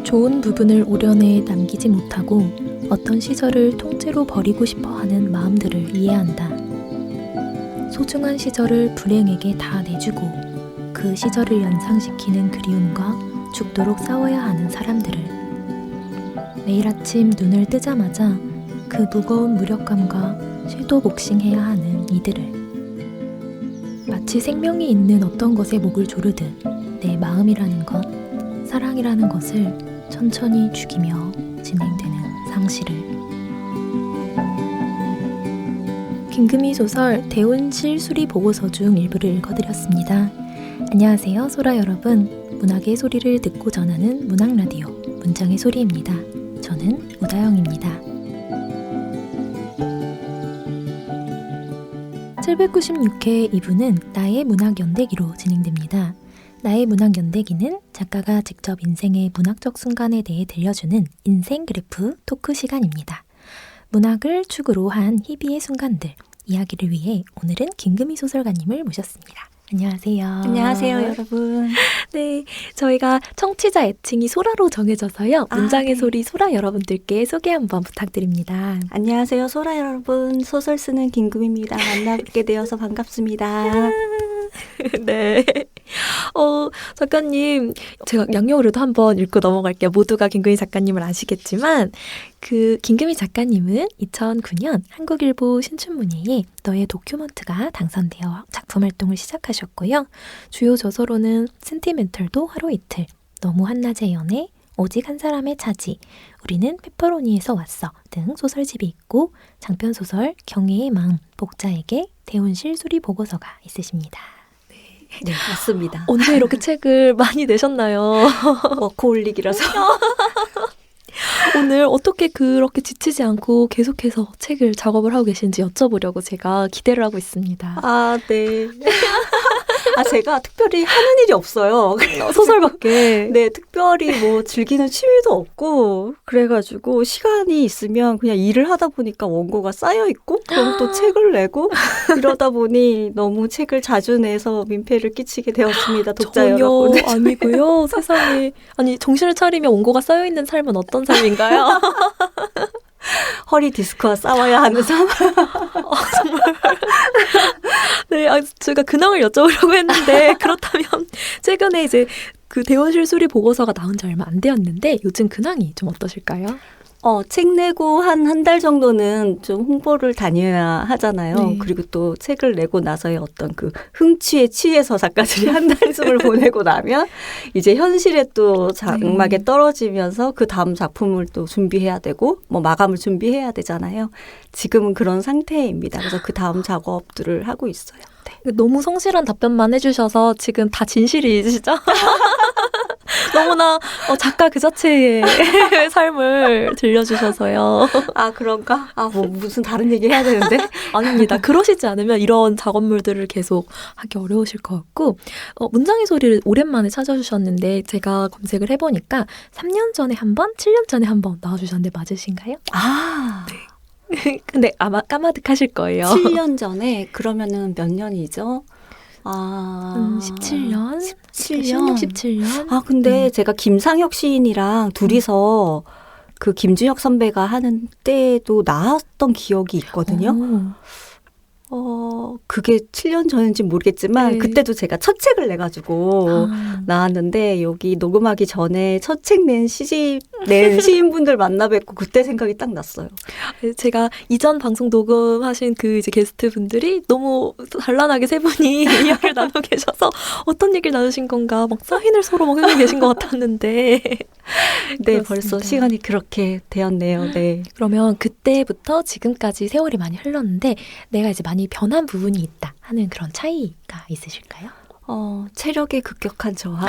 좋은 부분을 오련해 남기지 못하고 어떤 시절을 통째로 버리고 싶어하는 마음들을 이해한다. 소중한 시절을 불행에게 다 내주고 그 시절을 연상시키는 그리움과 죽도록 싸워야 하는 사람들을, 매일 아침 눈을 뜨자마자 그 무거운 무력감과 섀도우 복싱해야 하는 이들을, 마치 생명이 있는 어떤 것에 목을 조르듯 내 마음이라는 것, 사랑이라는 것을 천천히 죽이며 진행되는 상실을. 김금희 소설 대운실 수리 보고서 중 일부를 읽어드렸습니다. 안녕하세요, 소라 여러분. 문학의 소리를 듣고 전하는 문학라디오 문장의 소리입니다. 저는 우다영입니다. 796회 2부는 나의 문학 연대기로 진행됩니다. 나의 문학 연대기는 작가가 직접 인생의 문학적 순간에 대해 들려주는 인생 그래프 토크 시간입니다. 문학을 축으로 한 희비의 순간들, 이야기를 위해 오늘은 김금희 소설가님을 모셨습니다. 안녕하세요. 안녕하세요, 여러분. 네, 저희가 청취자 애칭이 소라로 정해져서요. 문장의 네. 소리 소라 여러분들께 소개 한번 부탁드립니다. 안녕하세요, 소라 여러분. 소설 쓰는 김금희입니다. 만나뵙게 되어서 반갑습니다. 네. 작가님, 제가 양력으로도 한번 읽고 넘어갈게요. 모두가 김금희 작가님을 아시겠지만, 김금희 작가님은 2009년 한국일보 신춘문예에 너의 도큐먼트가 당선되어 작품 활동을 시작하셨고요. 주요 저서로는 센티멘털도 하루 이틀, 너무 한낮의 연애, 오직 한 사람의 차지, 우리는 페퍼로니에서 왔어 등 소설집이 있고, 장편소설 경애의 마음, 복자에게 대운실 수리 보고서가 있으십니다. 네, 맞습니다. 언제 이렇게 책을 많이 내셨나요? 워커홀릭이라서. 오늘 어떻게 그렇게 지치지 않고 계속해서 책을 작업을 하고 계신지 여쭤보려고 제가 기대를 하고 있습니다. 아, 네. 제가 특별히 하는 일이 없어요. 소설밖에. 네, 특별히 뭐 즐기는 취미도 없고, 그래가지고 시간이 있으면 그냥 일을 하다 보니까 원고가 쌓여있고, 그럼 또 책을 내고, 이러다 보니 너무 책을 자주 내서 민폐를 끼치게 되었습니다, 독자 여러분. 전혀 아니고요. 세상에. 아니, 정신을 차리면 원고가 쌓여있는 삶은 어떤 삶인가요? 허리 디스크와 싸워야 하는 삶. 정말. 네, 제가 근황을 여쭤보려고 했는데, 그렇다면 최근에 이제 그 대원실 수리 보고서가 나온 지 얼마 안 되었는데, 요즘 근황이 좀 어떠실까요? 책 내고 한 달 정도는 좀 홍보를 다녀야 하잖아요. 네. 그리고 또 책을 내고 나서의 어떤 그 흥취에 취해서 작가들이 한 달쯤을 보내고 나면 이제 현실에 또 장막에 떨어지면서 그 다음 작품을 또 준비해야 되고 뭐 마감을 준비해야 되잖아요. 지금은 그런 상태입니다. 그래서 그 다음 작업들을 하고 있어요. 네. 너무 성실한 답변만 해주셔서 지금 다 진실이시죠? 너무나 작가 그 자체의 삶을 들려주셔서요. 아, 그런가? 뭐 무슨 다른 얘기 해야 되는데? 아닙니다. 그러시지 않으면 이런 작업물들을 계속 하기 어려우실 것 같고, 문장의 소리를 오랜만에 찾아주셨는데 제가 검색을 해보니까 3년 전에 한 번, 7년 전에 한 번 나와주셨는데 맞으신가요? 네. 근데 아마 까마득하실 거예요. 7년 전에 그러면은 몇 년이죠? 17년? 16, 17년? 근데 제가 김상혁 시인이랑 둘이서 그 김준혁 선배가 하는 때도 나왔던 기억이 있거든요. 그게 7년 전인지 모르겠지만 네. 그때도 제가 첫 책을 내가지고 나왔는데 여기 녹음하기 전에 첫 책 낸 시집 낸 시인분들 만나 뵙고 그때 생각이 딱 났어요. 제가 이전 방송 녹음하신 그 이제 게스트 분들이 너무 단란하게 세 분이 이야기를 나누고 계셔서 어떤 얘기를 나누신 건가 막 사인을 서로 막 하고 계신 것 같았는데 네, 벌써 시간이 그렇게 되었네요. 네. 그러면 그때부터 지금까지 세월이 많이 흘렀는데 내가 이제 많이 변한 부분이 있다 하는 그런 차이가 있으실까요? 체력의 급격한 저하,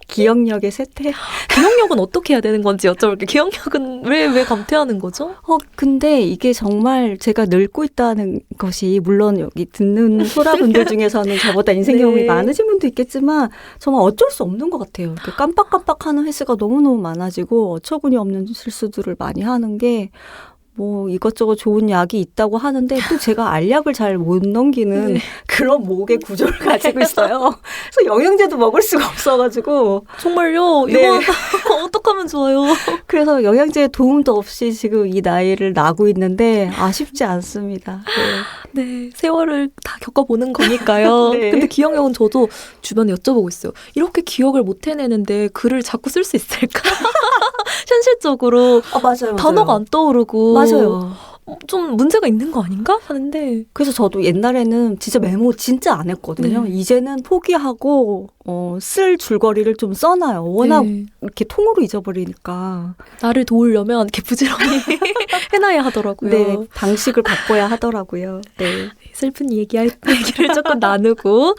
기억력의 쇠퇴. 기억력은 어떻게 해야 되는 건지 여쭤볼게요. 기억력은 왜 감퇴하는 거죠? 근데 이게 정말 제가 늙고 있다는 것이 물론 여기 듣는 소라분들 중에서는 저보다 인생 경험이 많으신 분도 있겠지만 정말 어쩔 수 없는 것 같아요. 이렇게 깜빡깜빡하는 횟수가 너무너무 많아지고 어처구니 없는 실수들을 많이 하는 게 뭐 이것저것 좋은 약이 있다고 하는데 또 제가 알약을 잘 못 넘기는 네. 그런 목의 구조를 가지고 있어요. 그래서 영양제도 먹을 수가 없어가지고 정말요? 네. 이거 어떡하면 좋아요? 그래서 영양제의 도움도 없이 지금 이 나이를 나고 있는데 아쉽지 않습니다. 네, 세월을 다 겪어보는 거니까요. 네. 근데 기억력은 저도 주변에 여쭤보고 있어요. 이렇게 기억을 못 해내는데 글을 자꾸 쓸 수 있을까? 현실적으로 맞아요. 단어가 안 떠오르고 맞아요. 좀 문제가 있는 거 아닌가 하는데 그래서 저도 옛날에는 진짜 메모 진짜 안 했거든요. 네. 이제는 포기하고 쓸 줄거리를 좀 써놔요. 워낙 네, 이렇게 통으로 잊어버리니까. 나를 도우려면 이렇게 부지런히 해놔야 하더라고요. 네, 방식을 바꿔야 하더라고요. 네. 슬픈 얘기를 조금 나누고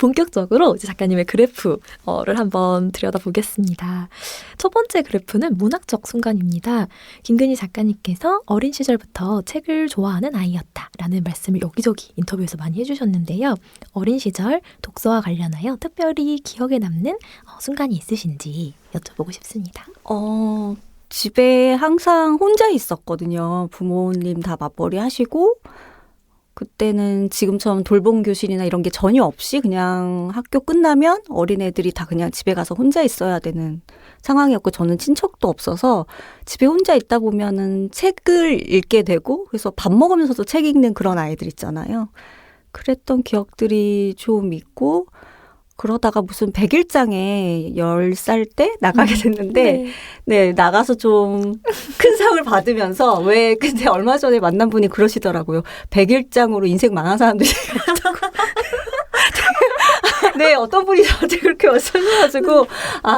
본격적으로 이제 작가님의 그래프를 한번 들여다보겠습니다. 첫 번째 그래프는 문학적 순간입니다. 김근희 작가님께서 어린 시절부터 책을 좋아하는 아이였다라는 말씀을 여기저기 인터뷰에서 많이 해주셨는데요. 어린 시절 독서와 관련하여 특별히 기억에 남는 순간이 있으신지 여쭤보고 싶습니다. 집에 항상 혼자 있었거든요. 부모님 다 맞벌이 하시고 그때는 지금처럼 돌봄 교실이나 이런 게 전혀 없이 그냥 학교 끝나면 어린애들이 다 그냥 집에 가서 혼자 있어야 되는 상황이었고 저는 친척도 없어서 집에 혼자 있다 보면은 책을 읽게 되고 그래서 밥 먹으면서도 책 읽는 그런 아이들 있잖아요. 그랬던 기억들이 좀 있고 그러다가 무슨 100일장에 10살 때 나가게 됐는데 네, 나가서 좀 큰 상을 받으면서 근데 얼마 전에 만난 분이 그러시더라고요. 100일장으로 인생 망한 사람들이 있다고. 네, 어떤 분이 저한테 그렇게 말씀하셔가지고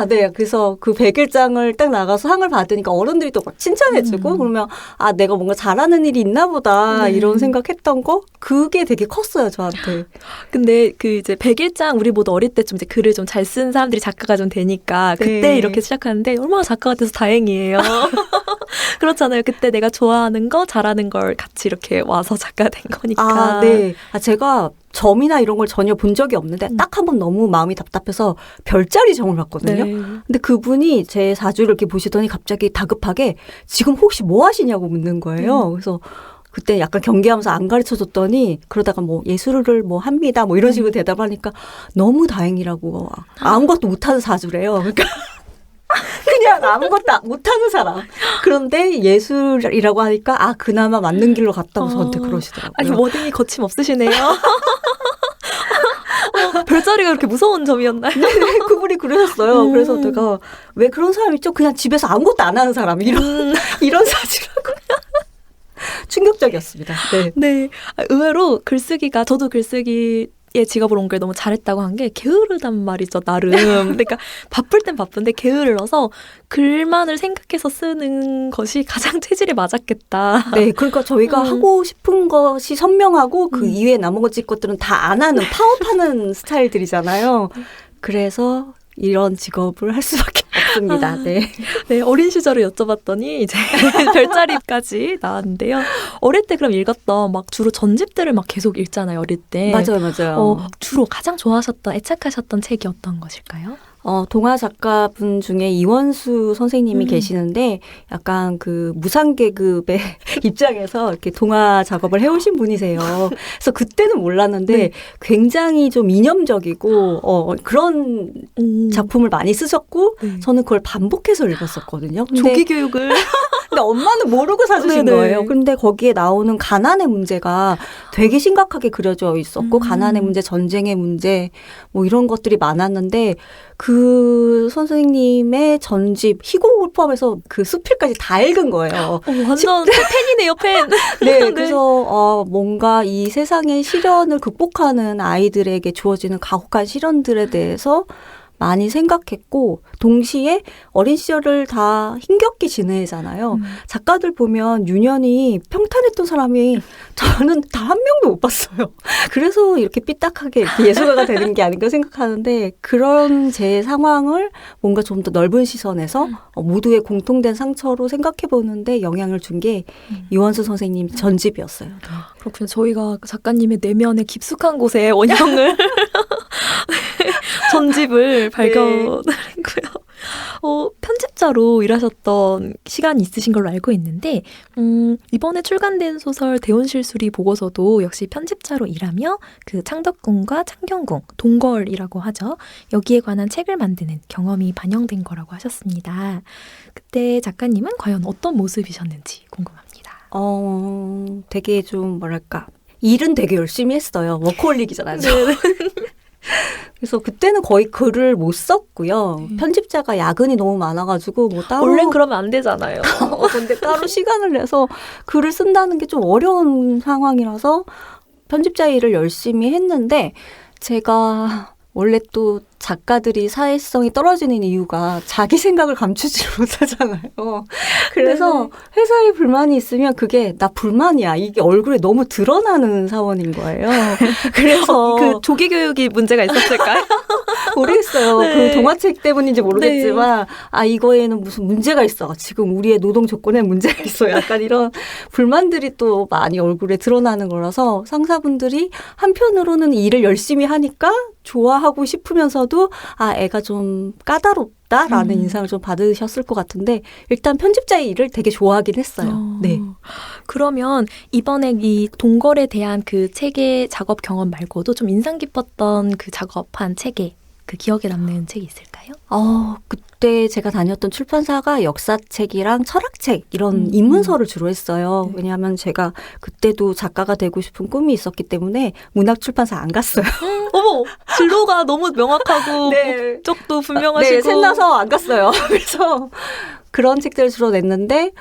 네, 그래서 그 100일장을 딱 나가서 상을 받으니까 어른들이 또 막 칭찬해주고 그러면 내가 뭔가 잘하는 일이 있나 보다 이런 생각했던 거 그게 되게 컸어요, 저한테. 근데 그 이제 100일장 우리 모두 어릴 때쯤 이제 글을 좀 잘 쓴 사람들이 작가가 좀 되니까 그때 네. 이렇게 시작하는데 얼마나 작가가 돼서 다행이에요. 그렇잖아요. 그때 내가 좋아하는 거 잘하는 걸 같이 이렇게 와서 작가 된 거니까. 네. 제가 점이나 이런 걸 전혀 본 적이 없는데 딱 한 번 너무 마음이 답답해서 별자리 점을 봤거든요. 네. 근데 그분이 제 사주를 이렇게 보시더니 갑자기 다급하게 지금 혹시 뭐 하시냐고 묻는 거예요. 그래서 그때 약간 경계하면서 안 가르쳐 줬더니 그러다가 뭐 예술을 뭐 합니다. 뭐 이런 식으로 대답하니까 너무 다행이라고 아무것도 못하는 사주래요. 그러니까 그냥 아무것도 못하는 사람. 그런데 예술이라고 하니까 그나마 맞는 길로 갔다고 저한테 그러시더라고요. 아니 워딩이 거침없으시네요. 별자리가 그렇게 무서운 점이었나요? 네, 그분이 그러셨어요. 그래서 내가 왜 그런 사람 있죠? 그냥 집에서 아무것도 안 하는 사람 이런 사주라고. 충격적이었습니다. 네. 네. 의외로 글쓰기가 저도 글쓰기의 직업을 옮겨 너무 잘했다고 한 게 게으르단 말이죠, 나름. 그러니까 바쁠 땐 바쁜데 게으르러서 글만을 생각해서 쓰는 것이 가장 체질에 맞았겠다. 네, 그러니까 저희가 하고 싶은 것이 선명하고 그 이외에 나머지 것들은 다 안 하는 파업하는 스타일들이잖아요. 그래서 이런 직업을 할 수밖에 없습니다. 네. 네, 어린 시절을 여쭤봤더니 이제 별자리까지 나왔는데요. 어릴 때 그럼 읽었던 막 주로 전집들을 막 계속 읽잖아요, 어릴 때. 맞아요. 주로 가장 좋아하셨던, 애착하셨던 책이 어떤 것일까요? 동화 작가분 중에 이원수 선생님이 계시는데 약간 그 무상계급의 입장에서 이렇게 동화 작업을 해오신 분이세요. 그래서 그때는 몰랐는데 굉장히 좀 이념적이고 그런 작품을 많이 쓰셨고 저는 그걸 반복해서 읽었었거든요. 조기 교육을. 근데 엄마는 모르고 사주신 거예요. 그런데 거기에 나오는 가난의 문제가 되게 심각하게 그려져 있었고 가난의 문제, 전쟁의 문제 뭐 이런 것들이 많았는데 그 선생님의 전집 희곡을 포함해서 그 수필까지 다 읽은 거예요. 완전 팬이네요, 팬. 네, 그래서 뭔가 이 세상의 시련을 극복하는 아이들에게 주어지는 가혹한 시련들에 대해서 많이 생각했고 동시에 어린 시절을 다 힘겹게 지내잖아요. 작가들 보면 유년히 평탄했던 사람이 저는 다 한 명도 못 봤어요. 그래서 이렇게 삐딱하게 이렇게 예술가가 되는 게 아닌가 생각하는데 그런 제 상황을 뭔가 좀 더 넓은 시선에서 모두의 공통된 상처로 생각해보는데 영향을 준 게 이원수 선생님 전집이었어요. 그렇군요. 저희가 작가님의 내면의 깊숙한 곳에 원형을 전집을 발견했고요. 편집 편집자로 일하셨던 시간이 있으신 걸로 알고 있는데 이번에 출간된 소설 대혼실수리 보고서도 역시 편집자로 일하며 그 창덕궁과 창경궁, 동걸이라고 하죠. 여기에 관한 책을 만드는 경험이 반영된 거라고 하셨습니다. 그때 작가님은 과연 어떤 모습이셨는지 궁금합니다. 되게 좀 뭐랄까 일은 되게 열심히 했어요. 워커홀릭이잖아요. 그래서 그때는 거의 글을 못 썼고요. 편집자가 야근이 너무 많아가지고 뭐 따로 원래는 그러면 안 되잖아요. 근데 따로 시간을 내서 글을 쓴다는 게 좀 어려운 상황이라서 편집자 일을 열심히 했는데 제가 원래 또 작가들이 사회성이 떨어지는 이유가 자기 생각을 감추지 못하잖아요. 그래서 회사에 불만이 있으면 그게 나 불만이야. 이게 얼굴에 너무 드러나는 사원인 거예요. 그래서 그 조기 교육이 문제가 있었을까요? 모르겠어요. 네. 그 동화책 때문인지 모르겠지만 이거에는 무슨 문제가 있어. 지금 우리의 노동 조건에 문제가 있어. 약간 이런 불만들이 또 많이 얼굴에 드러나는 거라서 상사분들이 한편으로는 일을 열심히 하니까 좋아하고 싶으면서도 애가 좀 까다롭다라는 인상을 좀 받으셨을 것 같은데 일단 편집자의 일을 되게 좋아하긴 했어요. 네. 그러면 이번에 이 동걸에 대한 그 책의 작업 경험 말고도 좀 인상 깊었던 그 작업한 책에 그 기억에 남는 책이 있을까요? 그때 제가 다녔던 출판사가 역사책이랑 철학책 이런 입문서를 주로 했어요. 네. 왜냐하면 제가 그때도 작가가 되고 싶은 꿈이 있었기 때문에 문학출판사 안 갔어요. 어머, 진로가 너무 명확하고 네. 목적도 분명하시고. 네, 샘나서 안 갔어요. 그래서 그런 책들을 주로 냈는데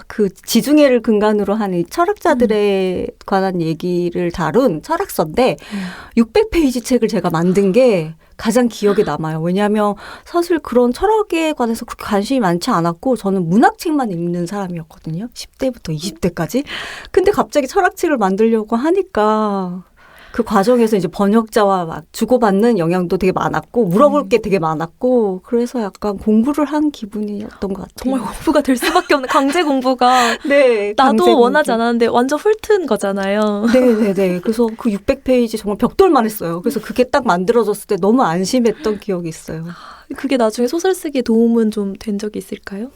그 지중해를 근간으로 하는 철학자들에 관한 얘기를 다룬 철학서인데 600페이지 책을 제가 만든 게 가장 기억에 남아요. 왜냐하면 사실 그런 철학에 관해서 그렇게 관심이 많지 않았고 저는 문학책만 읽는 사람이었거든요. 10대부터 20대까지. 근데 갑자기 철학책을 만들려고 하니까 그 과정에서 이제 번역자와 막 주고받는 영향도 되게 많았고 물어볼 게 되게 많았고 그래서 약간 공부를 한 기분이었던 것 같아요. 정말 공부가 될 수밖에 없는 강제 공부가. 네, 나도 강제 공부. 원하지 않았는데 완전 훑은 거잖아요. 네네네. 그래서 그 600페이지 정말 벽돌만 했어요. 그래서 그게 딱 만들어졌을 때 너무 안심했던 기억이 있어요. 그게 나중에 소설 쓰기에 도움은 좀 된 적이 있을까요?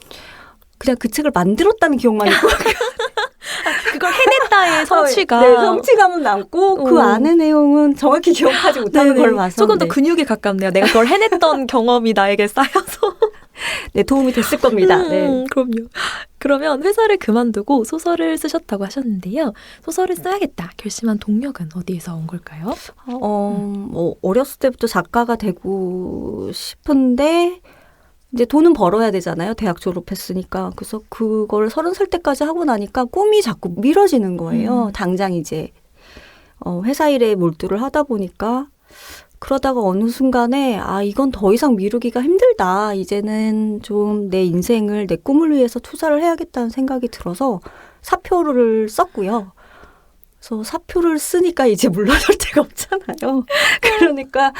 그냥 그 책을 만들었다는 기억만 있고 그걸 해냈다의 성취가. 네, 성취감은 남고 그 안의 내용은 정확히 기억하지 못하는 걸 봐서 조금 더 근육에 가깝네요. 내가 그걸 해냈던 경험이 나에게 쌓여서. 네, 도움이 됐을 겁니다. 네. 그럼요. 그러면 회사를 그만두고 소설을 쓰셨다고 하셨는데요. 소설을 써야겠다 결심한 동력은 어디에서 온 걸까요? 어렸을 때부터 작가가 되고 싶은데 이제 돈은 벌어야 되잖아요. 대학 졸업했으니까. 그래서 그걸 30살 때까지 하고 나니까 꿈이 자꾸 미뤄지는 거예요. 당장 이제 회사 일에 몰두를 하다 보니까 그러다가 어느 순간에 이건 더 이상 미루기가 힘들다. 이제는 좀 내 인생을 내 꿈을 위해서 투자를 해야겠다는 생각이 들어서 사표를 썼고요. 그래서 사표를 쓰니까 이제 물러설 데가 없잖아요. 그러니까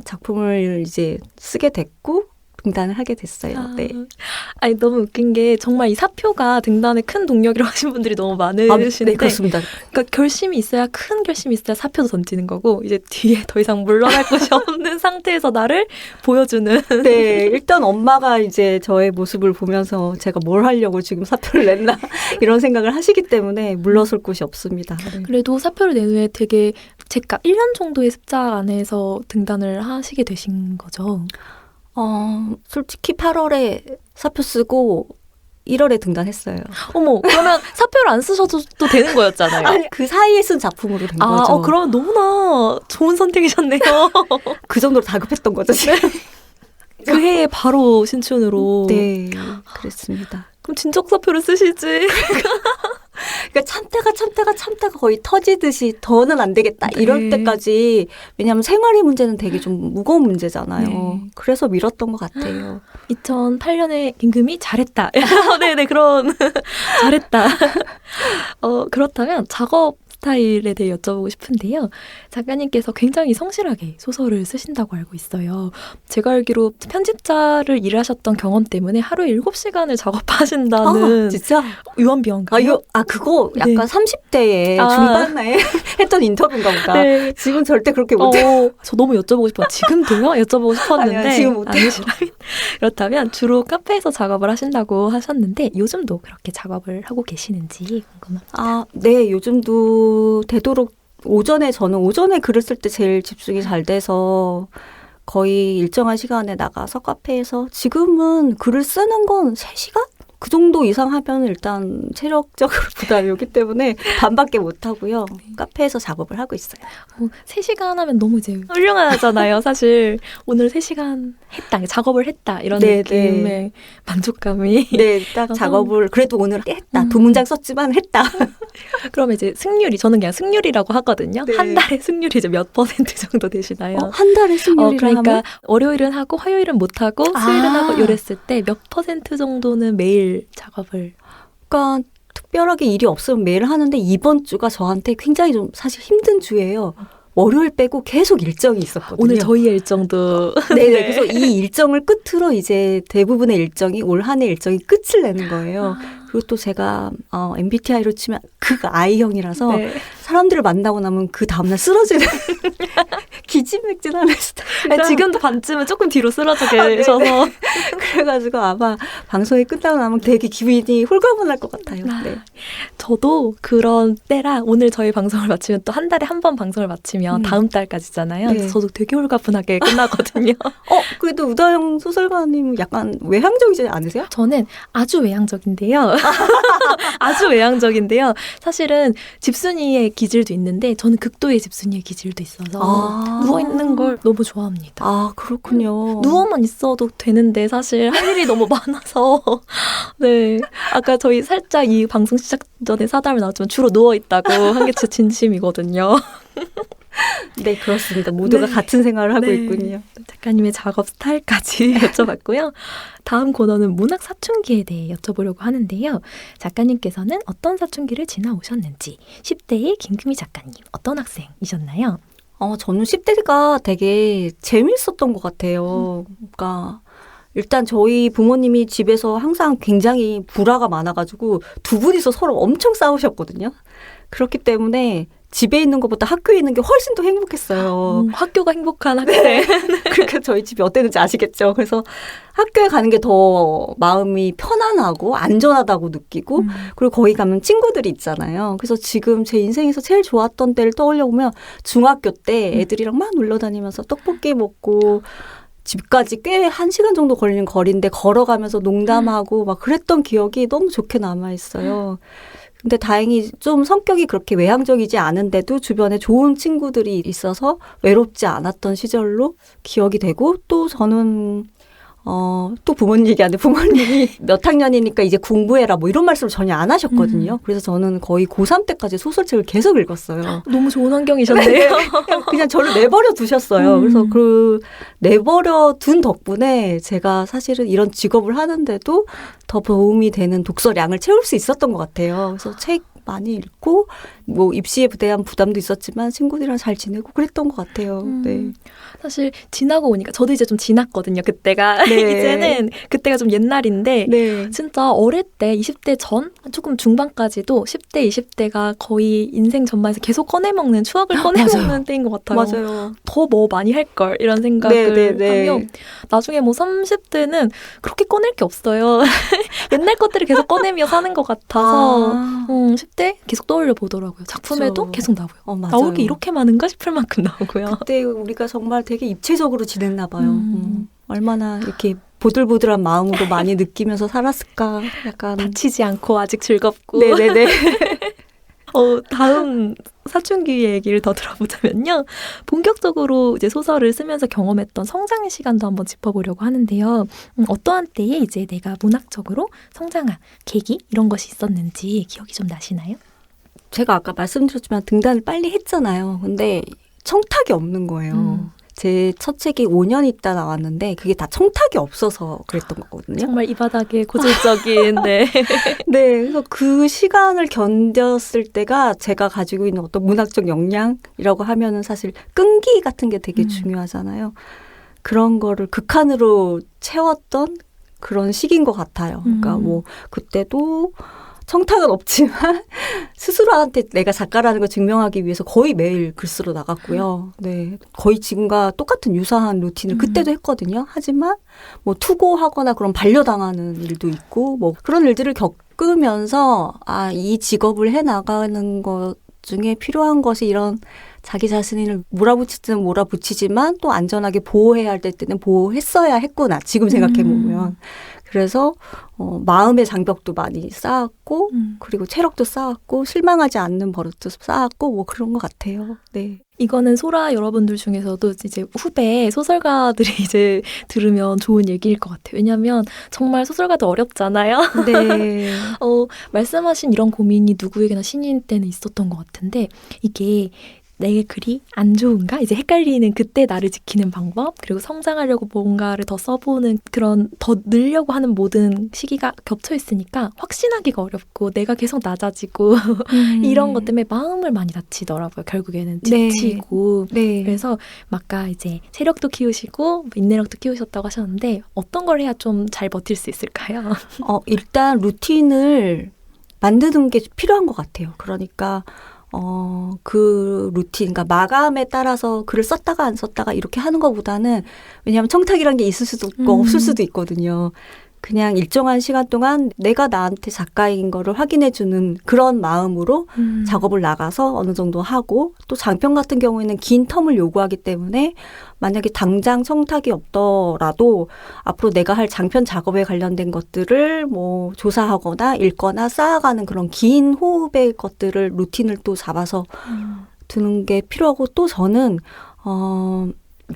작품을 이제 쓰게 됐고 등단을 하게 됐어요. 네. 아니 너무 웃긴 게 정말 이 사표가 등단에 큰 동력이라고 하신 분들이 너무 많으신데 네, 그렇습니다. 그러니까 결심이 있어야 큰 결심이 있어야 사표도 던지는 거고 이제 뒤에 더 이상 물러날 곳이 없는 상태에서 나를 보여주는. 네, 일단 엄마가 이제 저의 모습을 보면서 제가 뭘 하려고 지금 사표를 냈나 이런 생각을 하시기 때문에 물러설 곳이 없습니다. 네. 그래도 사표를 낸 후에 되게 제가 1년 정도의 습작 안에서 등단을 하시게 되신 거죠. 솔직히 8월에 사표 쓰고 1월에 등단했어요. 어머, 그러면 사표를 안 쓰셔도 또 되는 거였잖아요. 아니, 그 사이에 쓴 작품으로 된 거죠. 그러면 너무나 좋은 선택이셨네요. 그 정도로 다급했던 거죠, 지금. 그 해에 바로 신춘으로. 네, 그랬습니다. 그럼 진적 사표를 쓰시지. 그러니까 참다가 거의 터지듯이 더는 안 되겠다. 네. 이럴 때까지. 왜냐하면 생활의 문제는 되게 좀 무거운 문제잖아요. 네. 그래서 미뤘던 것 같아요. 2008년에 임금이 잘했다. 네네, 그런. 잘했다. 그렇다면 작업 스타일에 대해 여쭤보고 싶은데요. 작가님께서 굉장히 성실하게 소설을 쓰신다고 알고 있어요. 제가 알기로 편집자를 일하셨던 경험 때문에 하루에 7시간을 작업하신다는 진짜? 유언비어인가요? 그거 약간 네. 30대에 중반에 했던 인터뷰인가 보다. 네. 지금 절대 그렇게 못해요. 저 너무 여쭤보고 싶어요. 지금도요? 여쭤보고 싶었는데 아니야, 지금 못해요. 아니시라면 그렇다면 주로 카페에서 작업을 하신다고 하셨는데 요즘도 그렇게 작업을 하고 계시는지 궁금합니다. 네. 요즘도 되도록 저는 오전에 글을 쓸 때 제일 집중이 잘 돼서 거의 일정한 시간에 나가서 카페에서 지금은 글을 쓰는 건 3시간? 그 정도 이상 하면 일단 체력적으로 부담이 오기 때문에 반밖에 못 하고요. 카페에서 작업을 하고 있어요. 3시간 하면 너무 이제 훌륭하잖아요. 사실 오늘 3시간 했다, 작업을 했다 이런 네, 느낌의 네. 만족감이. 네, 딱 작업을 그래도 오늘 했다. 2문장 썼지만 했다. 그러면 이제 승률이 저는 그냥 승률이라고 하거든요. 네. 한 달에 승률이 이제 몇 % 정도 되시나요? 한 달에 승률이라 그러니까 하면? 월요일은 하고 화요일은 못 하고 수요일은 하고 이랬을 때 몇 % 정도는 매일 작업을. 그러니까 특별하게 일이 없으면 매일 하는데 이번 주가 저한테 굉장히 좀 사실 힘든 주예요. 월요일 빼고 계속 일정이 있었거든요. 오늘 저희의 일정도. 네, 그래서 이 일정을 끝으로 이제 대부분의 일정이 올 한 해 일정이 끝을 내는 거예요. 그리고 또 제가 MBTI로 치면 극I형이라서 네. 사람들을 만나고 나면 그 다음날 쓰러지는 기진맥진하는 스타일이라. 지금도 반쯤은 조금 뒤로 쓰러져 네네. 계셔서. 그래가지고 아마 방송이 끝나고 나면 되게 기분이 홀가분할 것 같아요. 네. 저도 그런 때라 오늘 저희 방송을 마치면 또 한 달에 한 번 방송을 마치면 다음 달까지잖아요. 네. 그래서 저도 되게 홀가분하게 끝나거든요. 그래도 우다영 소설가님 약간 외향적이지 않으세요? 저는 아주 외향적인데요. 아주 외향적인데요. 사실은 집순이의 기질도 있는데 저는 극도의 집순이의 기질도 있어서 누워있는 걸 너무 좋아합니다. 그렇군요. 누워만 있어도 되는데 사실 할 일이 너무 많아서. 네. 아까 저희 살짝 이 방송 시작 전에 사담을 나왔지만 주로 누워있다고 한 게 제 진심이거든요. 네, 그렇습니다. 모두가 네. 같은 생활을 하고 네. 있군요. 작가님의 작업 스타일까지 여쭤봤고요. 다음 코너는 문학 사춘기에 대해 여쭤보려고 하는데요. 작가님께서는 어떤 사춘기를 지나오셨는지 10대의 김금희 작가님 어떤 학생이셨나요? 저는 10대가 되게 재미있었던 것 같아요. 그러니까 일단 저희 부모님이 집에서 항상 굉장히 불화가 많아가지고 두 분이서 서로 엄청 싸우셨거든요. 그렇기 때문에 집에 있는 것보다 학교에 있는 게 훨씬 더 행복했어요. 학교가 행복한 학생. 네. 그러니까 저희 집이 어땠는지 아시겠죠? 그래서 학교에 가는 게 더 마음이 편안하고 안전하다고 느끼고 그리고 거기 가면 친구들이 있잖아요. 그래서 지금 제 인생에서 제일 좋았던 때를 떠올려 보면 중학교 때 애들이랑 막 놀러 다니면서 떡볶이 먹고 집까지 꽤 1시간 정도 걸리는 거리인데 걸어가면서 농담하고 막 그랬던 기억이 너무 좋게 남아있어요. 근데 다행히 좀 성격이 그렇게 외향적이지 않은데도 주변에 좋은 친구들이 있어서 외롭지 않았던 시절로 기억이 되고 또 저는 또 부모님 얘기하는데 부모님이 몇 학년이니까 이제 공부해라 뭐 이런 말씀을 전혀 안 하셨거든요. 그래서 저는 거의 고3 때까지 소설책을 계속 읽었어요. 너무 좋은 환경이셨네요. 그냥 저를 내버려 두셨어요. 그래서 그 내버려 둔 덕분에 제가 사실은 이런 직업을 하는데도 더 도움이 되는 독서량을 채울 수 있었던 것 같아요. 그래서 책 많이 읽고 뭐 입시에 대한 부담도 있었지만 친구들이랑 잘 지내고 그랬던 것 같아요. 네. 사실 지나고 오니까 저도 이제 좀 지났거든요. 그때가. 네. 이제는 그때가 좀 옛날인데 네. 진짜 어릴 때 20대 전 조금 중반까지도 10대 20대가 거의 인생 전반에서 계속 꺼내먹는 추억을 꺼내먹는 때인 것 같아요. 맞아요. 더 뭐 많이 할 걸 이런 생각을 하면 나중에 뭐 30대는 그렇게 꺼낼 게 없어요. 옛날 것들을 계속 꺼내며 사는 것 같아서 10대 계속 떠올려 보더라고요. 작품에도 그렇죠. 계속 나오고요. 맞아요. 나올 게 이렇게 많은가 싶을 만큼 나오고요. 그때 우리가 정말 되게 입체적으로 지냈나 봐요. 얼마나 이렇게 보들보들한 마음으로 많이 느끼면서 살았을까. 약간 다치지 않고 아직 즐겁고. 네네네. 다음 사춘기 얘기를 더 들어보자면요. 본격적으로 이제 소설을 쓰면서 경험했던 성장의 시간도 한번 짚어보려고 하는데요. 어떠한 때에 이제 내가 문학적으로 성장한 계기 이런 것이 있었는지 기억이 좀 나시나요? 제가 아까 말씀드렸지만 등단을 빨리 했잖아요. 근데 청탁이 없는 거예요. 제 첫 책이 5년 있다 나왔는데 그게 다 청탁이 없어서 그랬던 거거든요. 정말 이 바닥에 고질적인 네. 네, 그래서 그 시간을 견뎠을 때가 제가 가지고 있는 어떤 문학적 역량이라고 하면은 사실 끈기 같은 게 되게 중요하잖아요. 그런 거를 극한으로 채웠던 그런 시기인 것 같아요. 그러니까 뭐 그때도 청탁은 없지만 스스로한테 내가 작가라는 걸 증명하기 위해서 거의 매일 글 쓰러 나갔고요. 네, 거의 지금과 똑같은 유사한 루틴을 그때도 했거든요. 하지만 뭐 투고하거나 그런 반려당하는 일도 있고 뭐 그런 일들을 겪으면서 이 직업을 해 나가는 것 중에 필요한 것이 이런 자기 자신을 몰아붙이지는 몰아붙이지만 또 안전하게 보호해야 할 때는 보호했어야 했구나. 지금 생각해 보면. 그래서 마음의 장벽도 많이 쌓았고 그리고 체력도 쌓았고 실망하지 않는 버릇도 쌓았고 뭐 그런 것 같아요. 네. 이거는 소라 여러분들 중에서도 이제 후배 소설가들이 이제 들으면 좋은 얘기일 것 같아요. 왜냐하면 정말 소설가도 어렵잖아요. 네. 말씀하신 이런 고민이 누구에게나 신인 때는 있었던 것 같은데 이게 내 글이 안 좋은가? 이제 헷갈리는 그때 나를 지키는 방법 그리고 성장하려고 뭔가를 더 써보는 그런 더 늘려고 하는 모든 시기가 겹쳐 있으니까 확신하기가 어렵고 내가 계속 낮아지고 이런 것 때문에 마음을 많이 다치더라고요. 결국에는 지치고 네. 그래서 아까 이제 체력도 키우시고 인내력도 키우셨다고 하셨는데 어떤 걸 해야 좀 잘 버틸 수 있을까요? 일단 루틴을 만드는 게 필요한 것 같아요. 그러니까 그 루틴, 그러니까 마감에 따라서 글을 썼다가 안 썼다가 이렇게 하는 것보다는 왜냐하면 청탁이라는 게 있을 수도 있고 없을 수도 있거든요. 그냥 일정한 시간 동안 내가 나한테 작가인 거를 확인해주는 그런 마음으로 작업을 나가서 어느 정도 하고 또 장편 같은 경우에는 긴 텀을 요구하기 때문에 만약에 당장 청탁이 없더라도 앞으로 내가 할 장편 작업에 관련된 것들을 뭐 조사하거나 읽거나 쌓아가는 그런 긴 호흡의 것들을 루틴을 또 잡아서 두는 게 필요하고 또 저는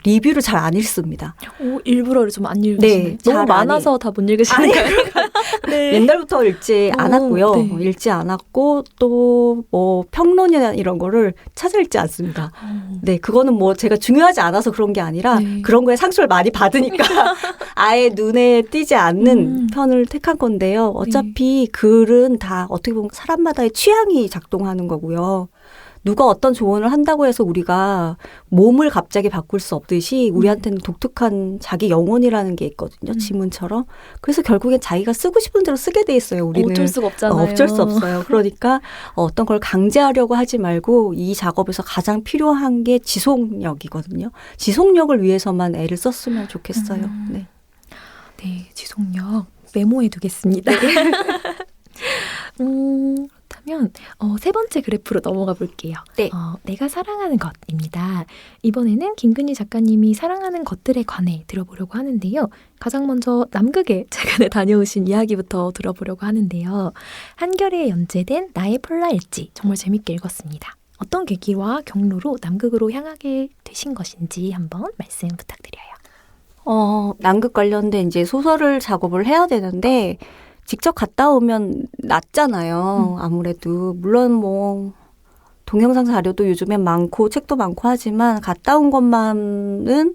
리뷰를 잘 안 읽습니다. 일부러 좀 안 읽으시네요. 네, 너무 많아서 다 못 읽으시는 거예요? 네. 옛날부터 읽지 않았고요. 네. 읽지 않았고 또 뭐 평론이나 이런 거를 찾아 읽지 않습니다. 네, 그거는 뭐 제가 중요하지 않아서 그런 게 아니라 그런 거에 상처를 많이 받으니까 아예 눈에 띄지 않는 편을 택한 건데요. 어차피 글은 다 어떻게 보면 사람마다의 취향이 작동하는 거고요. 누가 어떤 조언을 한다고 해서 우리가 몸을 갑자기 바꿀 수 없듯이 우리한테는 독특한 자기 영혼이라는 게 있거든요. 지문처럼. 그래서 결국엔 자기가 쓰고 싶은 대로 쓰게 돼 있어요. 우리는. 어쩔 수가 없잖아요. 어쩔 수 없어요. 그러니까 어떤 걸 강제하려고 하지 말고 이 작업에서 가장 필요한 게 지속력이거든요. 지속력을 위해서만 애를 썼으면 좋겠어요. 네. 네, 지속력 메모해 두겠습니다. 그렇다면 세 번째 그래프로 넘어가 볼게요. 네. 내가 사랑하는 것입니다. 이번에는 김근희 작가님이 사랑하는 것들에 관해 들어보려고 하는데요. 가장 먼저 남극에 최근에 다녀오신 이야기부터 들어보려고 하는데요. 한겨레에 연재된 나의 폴라일지 정말 재밌게 읽었습니다. 어떤 계기와 경로로 남극으로 향하게 되신 것인지 한번 말씀 부탁드려요. 남극 관련된 이제 소설을 작업을 해야 되는데 직접 갔다 오면 낫잖아요. 아무래도. 물론 뭐 동영상 자료도 요즘엔 많고 책도 많고 하지만 갔다 온 것만은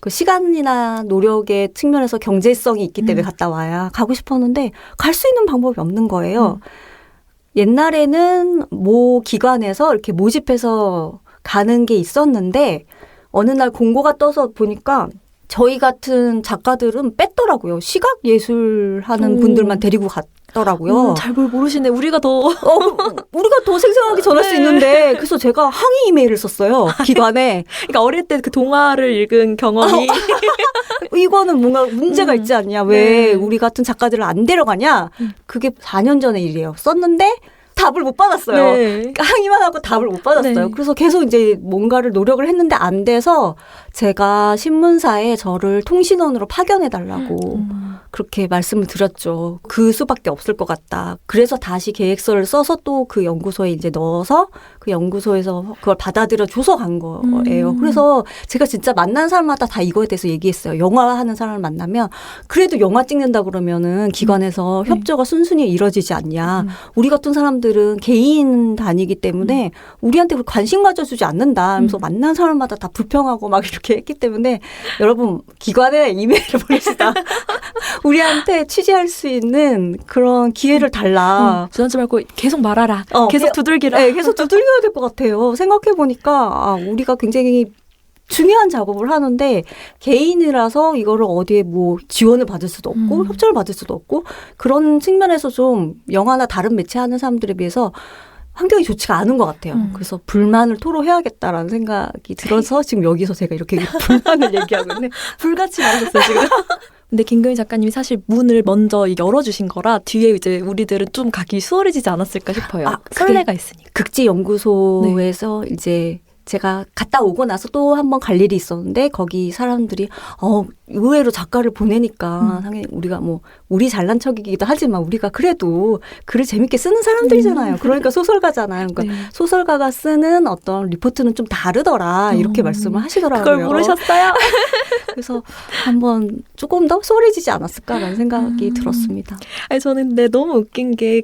그 시간이나 노력의 측면에서 경제성이 있기 때문에 갔다 와야 가고 싶었는데 갈 수 있는 방법이 없는 거예요. 옛날에는 모 기관에서 이렇게 모집해서 가는 게 있었는데 어느 날 공고가 떠서 보니까 저희 같은 작가들은 뺐더라고요. 시각 예술 하는 분들만 데리고 갔더라고요. 잘 뭘 모르시네. 우리가 더 우리가 더 생생하게 전할 수 있는데 그래서 제가 항의 이메일을 썼어요. 기관에. 그러니까 어릴 때 그 동화를 읽은 경험이 이거는 뭔가 문제가 있지 않냐. 왜 우리 같은 작가들을 안 데려가냐. 그게 4년 전의 일이에요. 썼는데 답을 못 받았어요. 네. 항의만 하고 답을 못 받았어요. 네. 그래서 계속 이제 뭔가를 노력을 했는데 안 돼서 제가 신문사에 저를 통신원으로 파견해달라고 그렇게 말씀을 드렸죠. 그 수밖에 없을 것 같다. 그래서 다시 계획서를 써서 또 그 연구소에 이제 넣어서 그 연구소에서 그걸 받아들여 줘서 간 거예요. 그래서 제가 진짜 만난 사람마다 다 이거에 대해서 얘기했어요. 영화 하는 사람을 만나면 그래도 영화 찍는다 그러면은 기관에서 협조가 순순히 이루어지지 않냐. 우리 같은 사람들은 개인 단위이기 때문에 우리한테 관심 가져주지 않는다. 하면서 만난 사람마다 다 불평하고 막 이렇게 했기 때문에 여러분 기관에 이메일을 보내시다. 우리한테 취재할 수 있는 그런 기회를 달라. 주저하지 말고 계속 말하라. 계속 두들기라. 네, 계속 두들겨야 될 것 같아요. 생각해보니까 우리가 굉장히 중요한 작업을 하는데 개인이라서 이거를 어디에 뭐 지원을 받을 수도 없고 협조를 받을 수도 없고 그런 측면에서 좀 영화나 다른 매체하는 사람들에 비해서 환경이 좋지가 않은 것 같아요. 그래서 불만을 토로해야겠다라는 생각이 들어서 지금 여기서 제가 이렇게 불만을 얘기하고 있는데 불같이 말하셨어요 지금. 근데 김금희 작가님이 사실 문을 먼저 열어주신 거라 뒤에 이제 우리들은 좀 가기 수월해지지 않았을까 싶어요. 설레가 있으니까. 극지연구소에서 이제 제가 갔다 오고 나서 또 한 번 갈 일이 있었는데 거기 사람들이 의외로 작가를 보내니까 당연히 우리가 뭐 우리 잘난 척이기도 하지만 우리가 그래도 글을 재밌게 쓰는 사람들이잖아요. 그러니까 소설가잖아요. 그러니까 소설가가 쓰는 어떤 리포트는 좀 다르더라 이렇게 말씀을 하시더라고요. 그걸 모르셨어요? 그래서 한번 조금 더 소홀해지지 않았을까라는 생각이 들었습니다. 아니 저는 근데 너무 웃긴 게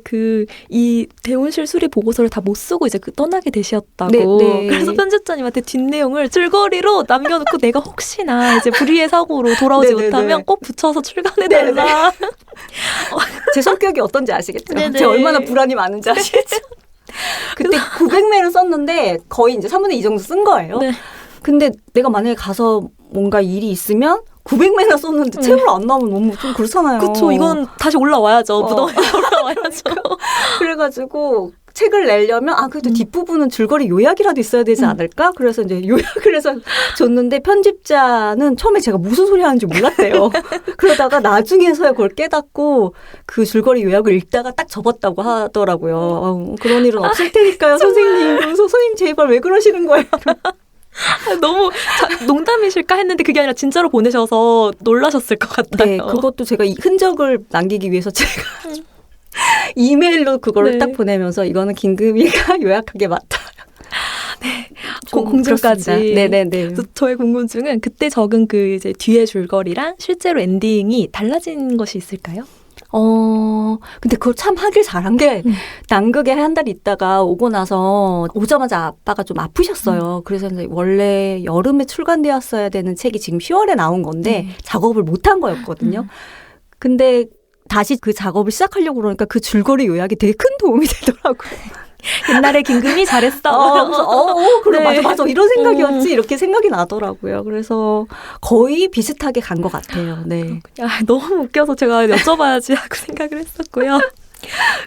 이 대운실 수리 보고서를 다 못 쓰고 이제 떠나게 되셨다고. 네. 그래서 편집자님한테 뒷내용을 줄거리로 남겨놓고 내가 혹시나 이제 불의의 사고로 돌아오지 못하면 꼭 붙여서 출간해달라. 제 성격이 어떤지 아시겠죠? 네네. 제가 얼마나 불안이 많은지 아시겠죠? 그때 900매를 썼는데 거의 이제 3분의 2 정도 쓴 거예요. 네. 근데 내가 만약에 가서 뭔가 일이 있으면 900매나 썼는데 책을 안 나오면 너무 좀 그렇잖아요. 그렇죠. 이건 다시 올라와야죠. 무덤에서 올라와야죠. 그래가지고 책을 내려면 그래도 뒷부분은 줄거리 요약이라도 있어야 되지 않을까? 그래서 이제 요약을 해서 줬는데 편집자는 처음에 제가 무슨 소리 하는지 몰랐대요. 그러다가 나중에서야 그걸 깨닫고 그 줄거리 요약을 읽다가 딱 접었다고 하더라고요. 그런 일은 없을 테니까요, 선생님. 그래서 선생님 제발 왜 그러시는 거예요? 너무 농담이실까 했는데 그게 아니라 진짜로 보내셔서 놀라셨을 것 같아요. 네, 그것도 제가 이 흔적을 남기기 위해서 제가 이메일로 그걸 딱 보내면서 이거는 김금희가 요약하게 맞다. 네, 공증까지. 네네네. 저의 궁금증은 그때 적은 그 이제 뒤에 줄거리랑 실제로 엔딩이 달라진 것이 있을까요? 근데 그걸 참 하길 잘한 게 남극에 한 달 있다가 오고 나서 오자마자 아빠가 좀 아프셨어요. 그래서 이제 원래 여름에 출간되었어야 되는 책이 지금 10월에 나온 건데 작업을 못한 거였거든요. 근데 다시 그 작업을 시작하려고 그러니까 그 줄거리 요약이 되게 큰 도움이 되더라고요. 옛날에 김금희 잘했어. 그래, 맞아. 이런 생각이었지. 이렇게 생각이 나더라고요. 그래서 거의 비슷하게 간 것 같아요. 네. 너무 웃겨서 제가 여쭤봐야지 하고 생각을 했었고요.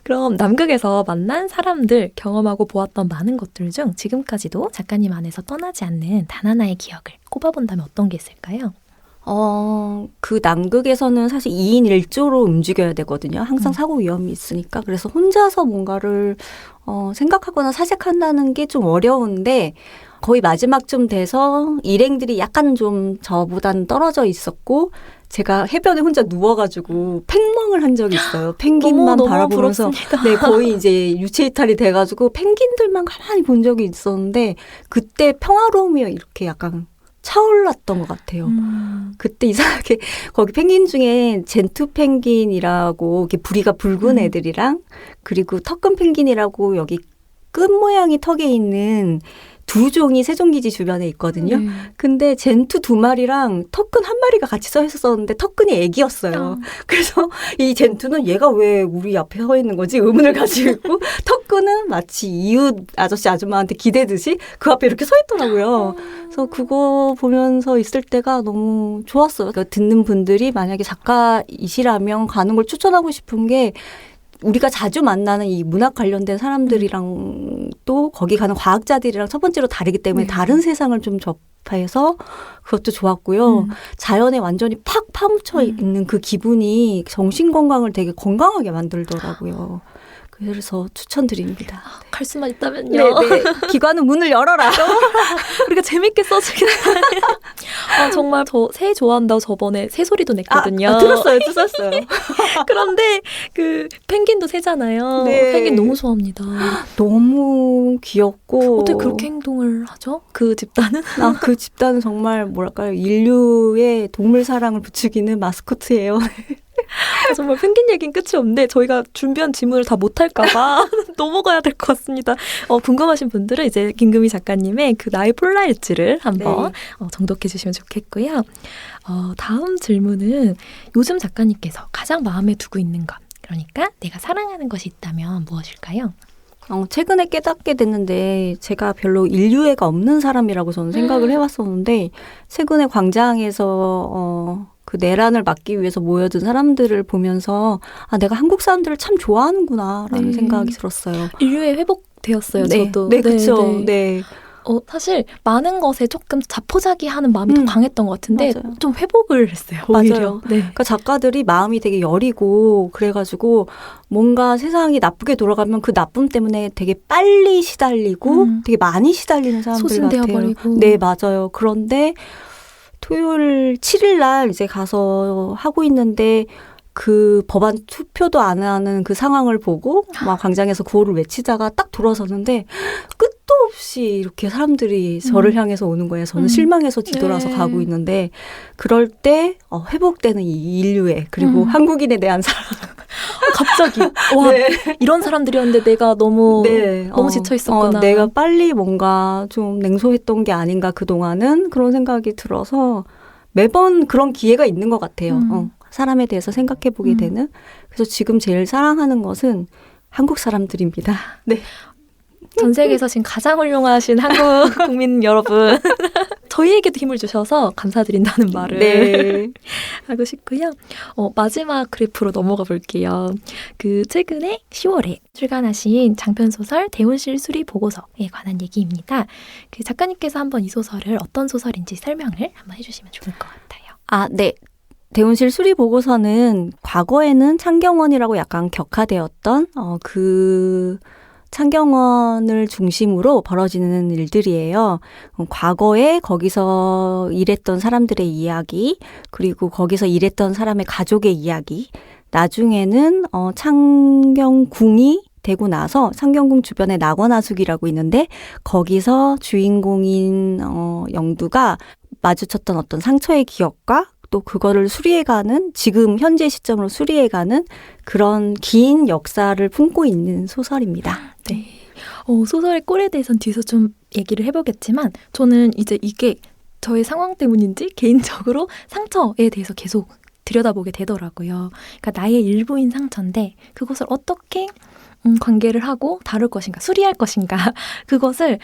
그럼 남극에서 만난 사람들, 경험하고 보았던 많은 것들 중 지금까지도 작가님 안에서 떠나지 않는 단 하나의 기억을 꼽아본다면 어떤 게 있을까요? 그 남극에서는 사실 2인 1조로 움직여야 되거든요. 항상 사고 위험이 있으니까. 그래서 혼자서 뭔가를 생각하거나 사색한다는 게 좀 어려운데 거의 마지막쯤 돼서 일행들이 약간 좀 저보다는 떨어져 있었고 제가 해변에 혼자 누워가지고 팽멍을 한 적이 있어요. 펭귄만 너무 바라보면서 네, 거의 이제 유체이탈이 돼가지고 펭귄들만 가만히 본 적이 있었는데 그때 평화로움이 이렇게 약간 차올랐던 것 같아요. 그때 이상하게 거기 펭귄 중에 젠투 펭귄이라고 이렇게 부리가 붉은 애들이랑 그리고 턱근 펭귄이라고 여기 끝 모양이 턱에 있는 두 종이 세종기지 주변에 있거든요. 근데 젠투 2마리랑 턱근 1마리가 같이 서 있었는데 턱근이 애기였어요. 그래서 이 젠투는 얘가 왜 우리 앞에 서 있는 거지? 의문을 가지고 있고 턱근은 마치 이웃 아저씨 아줌마한테 기대듯이 그 앞에 이렇게 서 있더라고요. 그래서 그거 보면서 있을 때가 너무 좋았어요. 그러니까 듣는 분들이 만약에 작가이시라면 가는 걸 추천하고 싶은 게 우리가 자주 만나는 이 문학 관련된 사람들이랑 또 거기 가는 과학자들이랑 첫 번째로 다르기 때문에 다른 세상을 좀 접해서 그것도 좋았고요. 자연에 완전히 팍 파묻혀 있는 그 기분이 정신 건강을 되게 건강하게 만들더라고요. 그래서 추천드립니다. 갈 수만 있다면요. 네. 기관은 문을 열어라. 우리가 재밌게 써주긴 하네요. 정말 저 새 좋아한다고 저번에 새소리도 냈거든요. 들었어요. 그런데 그 펭귄도 새잖아요. 네. 펭귄 너무 좋아합니다. 너무 귀엽고 어떻게 그렇게 행동을 하죠? 그 집단은? 그 집단은 정말 뭐랄까요, 인류의 동물 사랑을 부추기는 마스코트예요. 정말 펭귄 얘기는 끝이 없는데 저희가 준비한 질문을 다 못할까 봐 넘어가야 될 것 같습니다. 궁금하신 분들은 이제 김금희 작가님의 그 나의 폴라일즈를 한번 정독해 주시면 좋겠고요. 다음 질문은 요즘 작가님께서 가장 마음에 두고 있는 것, 그러니까 내가 사랑하는 것이 있다면 무엇일까요? 최근에 깨닫게 됐는데 제가 별로 인류애가 없는 사람이라고 저는 생각을 해왔었는데 최근에 광장에서 그 내란을 막기 위해서 모여든 사람들을 보면서 내가 한국 사람들을 참 좋아하는구나라는 생각이 들었어요. 인류애 회복되었어요. 저도. 네, 그렇죠. 네. 사실 많은 것에 조금 자포자기하는 마음이 더 강했던 것 같은데 맞아요. 좀 회복을 했어요. 오히려. 맞아요. 네. 그러니까 작가들이 마음이 되게 여리고 그래가지고 뭔가 세상이 나쁘게 돌아가면 그 나쁨 때문에 되게 빨리 시달리고 되게 많이 시달리는 사람들 소진되어 같아요. 버리고. 네, 맞아요. 그런데 토요일 7일 날 이제 가서 하고 있는데 그 법안 투표도 안 하는 그 상황을 보고 막 광장에서 구호를 외치다가 딱 돌아섰는데 끝도 없이 이렇게 사람들이 저를 향해서 오는 거예요. 저는 실망해서 뒤돌아서 네. 가고 있는데 그럴 때 회복되는 이 인류애 그리고 한국인에 대한 사랑. 갑자기 와 네. 이런 사람들이었는데 내가 너무 지쳐 있었구나. 내가 빨리 뭔가 좀 냉소했던 게 아닌가 그동안은 그런 생각이 들어서 매번 그런 기회가 있는 것 같아요. 사람에 대해서 생각해 보게 되는. 그래서 지금 제일 사랑하는 것은 한국 사람들입니다. 네. 전 세계에서 지금 가장 훌륭하신 한국 국민 여러분. 저희에게도 힘을 주셔서 감사드린다는 말을 네. 하고 싶고요. 마지막 그래프로 넘어가 볼게요. 그 최근에 10월에 출간하신 장편소설 대운실 수리 보고서에 관한 얘기입니다. 그 작가님께서 한번 이 소설을 어떤 소설인지 설명을 한번 해주시면 좋을 것 같아요. 네. 대운실 수리 보고서는 과거에는 창경원이라고 약간 격화되었던 그 창경원을 중심으로 벌어지는 일들이에요. 과거에 거기서 일했던 사람들의 이야기, 그리고 거기서 일했던 사람의 가족의 이야기, 나중에는 창경궁이 되고 나서 창경궁 주변에 낙원하숙이라고 있는데 거기서 주인공인 영두가 마주쳤던 어떤 상처의 기억과 또 그거를 수리해가는 지금 현재 시점으로 수리해가는 그런 긴 역사를 품고 있는 소설입니다. 네. 소설의 꼴에 대해서는 뒤에서 좀 얘기를 해보겠지만 저는 이제 이게 저의 상황 때문인지 개인적으로 상처에 대해서 계속 들여다보게 되더라고요. 그러니까 나의 일부인 상처인데 그것을 어떻게 관계를 하고 다룰 것인가, 수리할 것인가 그것을